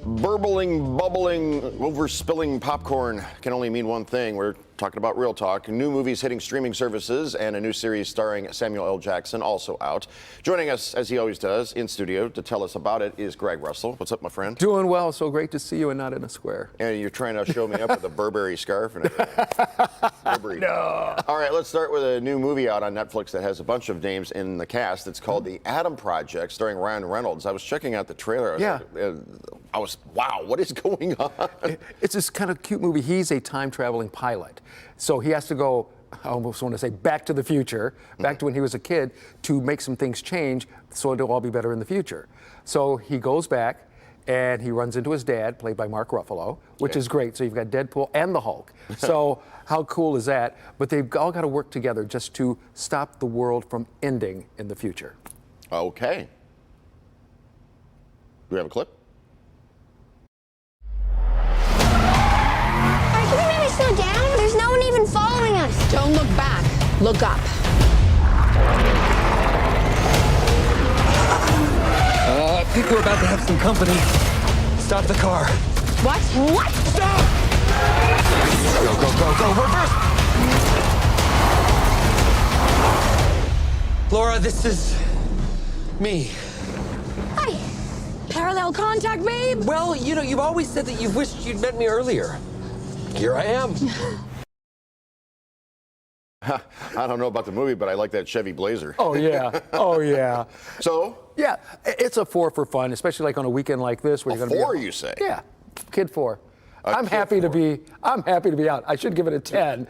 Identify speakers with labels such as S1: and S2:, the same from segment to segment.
S1: Burbling, bubbling, overspilling popcorn can only mean one thing. We're talking about Real Talk. New movies hitting streaming services and a new series starring Samuel L. Jackson also out. Joining us, as he always does, in studio to tell us about it is Greg Russell. What's up, my friend?
S2: Doing well. So great to see you and not in a square.
S1: And you're trying to show me up with a Burberry scarf and everything. Burberry.
S2: No.
S1: All right, let's start with a new movie out on Netflix that has a bunch of names in the cast. It's called The Adam Project, starring Ryan Reynolds. I was checking out the trailer. Wow, what is going on?
S2: It's this kind of cute movie. He's a time-traveling pilot. So he has to go, I almost want to say, back to the future, back to when he was a kid, to make some things change so it'll all be better in the future. So he goes back and he runs into his dad, played by Mark Ruffalo, which is great. So you've got Deadpool and the Hulk. So how cool is that? But they've all got to work together just to stop the world from ending in the future.
S1: Okay. Do we have a clip?
S3: Slow down. There's no one even following us.
S4: Don't look back. Look up.
S5: I think we're about to have some company. Stop the car.
S4: What? What?
S5: Stop! Go, go, go, go. Reverse! Laura, this is me.
S4: Hi. Parallel contact, babe?
S5: Well, you know, you've always said that you've wished you'd met me earlier. Here I am.
S1: I don't know about the movie, but I like that Chevy Blazer.
S2: Oh, yeah. Oh, yeah.
S1: So?
S2: Yeah, it's a 4 for fun, especially like on a weekend like this where you're going to be.
S1: 4, you say?
S2: Yeah, kid 4. I'm
S1: kid
S2: happy
S1: 4.
S2: I'm happy to be out. I should give it a 10.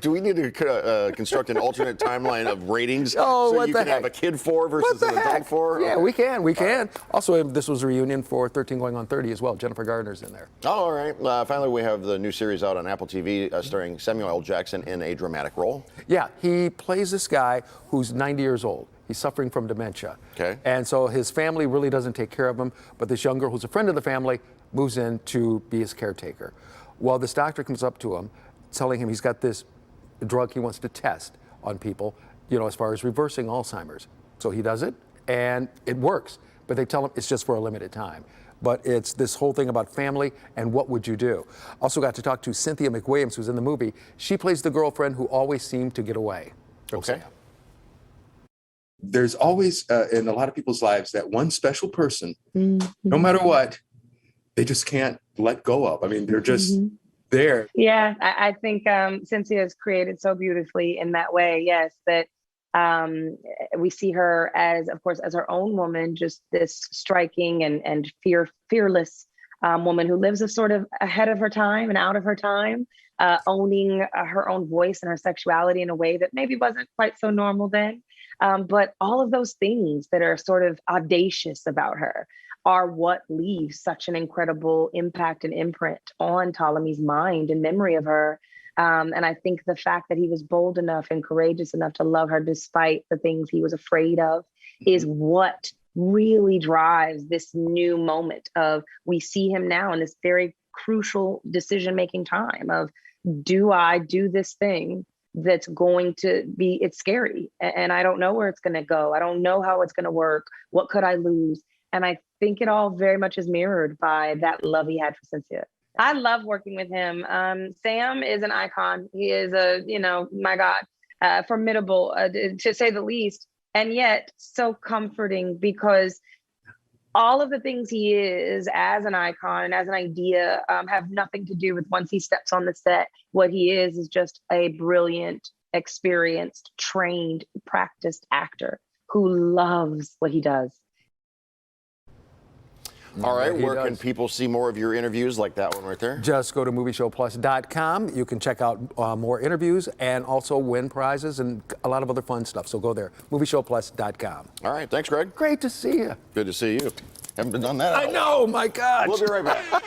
S1: Do we need to construct an alternate timeline of ratings
S2: Oh,
S1: so
S2: what
S1: you
S2: the
S1: can have
S2: heck?
S1: a kid 4 versus an adult 4?
S2: Yeah,
S1: Okay.
S2: we can. We can. Also, this was a reunion for 13 going on 30 as well. Jennifer Gardner's in there.
S1: Oh, all right. Finally, we have the new series out on Apple TV starring Samuel L. Jackson in a dramatic role.
S2: Yeah, he plays this guy who's 90 years old. He's suffering from dementia.
S1: Okay.
S2: And so his family really doesn't take care of him, but this young girl who's a friend of the family moves in to be his caretaker. Well, this doctor comes up to him, telling him he's got this drug he wants to test on people, you know, as far as reversing Alzheimer's. So he does it, and it works. But they tell him it's just for a limited time. But it's this whole thing about family and what would you do. Also got to talk to Cynthia McWilliams, who's in the movie. She plays the girlfriend who always seemed to get away.
S1: Okay.
S6: There's always in a lot of people's lives that one special person, no matter what, they just can't let go of. I mean, they're just there.
S7: Yeah, I think Cynthia is created so beautifully in that way. Yes, that we see her as, of course, as her own woman, just this striking and fearless woman who lives a sort of ahead of her time and out of her time, owning her own voice and her sexuality in a way that maybe wasn't quite so normal then. But all of those things that are sort of audacious about her are what leaves such an incredible impact and imprint on Ptolemy's mind and memory of her. And I think the fact that he was bold enough and courageous enough to love her despite the things he was afraid of is what really drives this new moment of, we see him now in this very crucial decision-making time of, do I do this thing that's going to be, it's scary. And I don't know where it's going to go. I don't know how it's going to work. What could I lose? And I think it all very much is mirrored by that love he had for Cynthia. I love working with him. Sam is an icon. He is my God, formidable to say the least. And yet so comforting, because all of the things he is as an icon and as an idea have nothing to do with once he steps on the set. What he is just a brilliant, experienced, trained, practiced actor who loves what he does.
S1: All right,
S2: Yeah,
S1: where can people see more of your interviews like that one right there?
S2: Just go to movieshowplus.com. You can check out more interviews and also win prizes and a lot of other fun stuff. So go there, movieshowplus.com.
S1: All right, thanks, Greg.
S2: Great to see you.
S1: Good to see you. Haven't been done that.
S2: I know, my God.
S1: We'll be right back.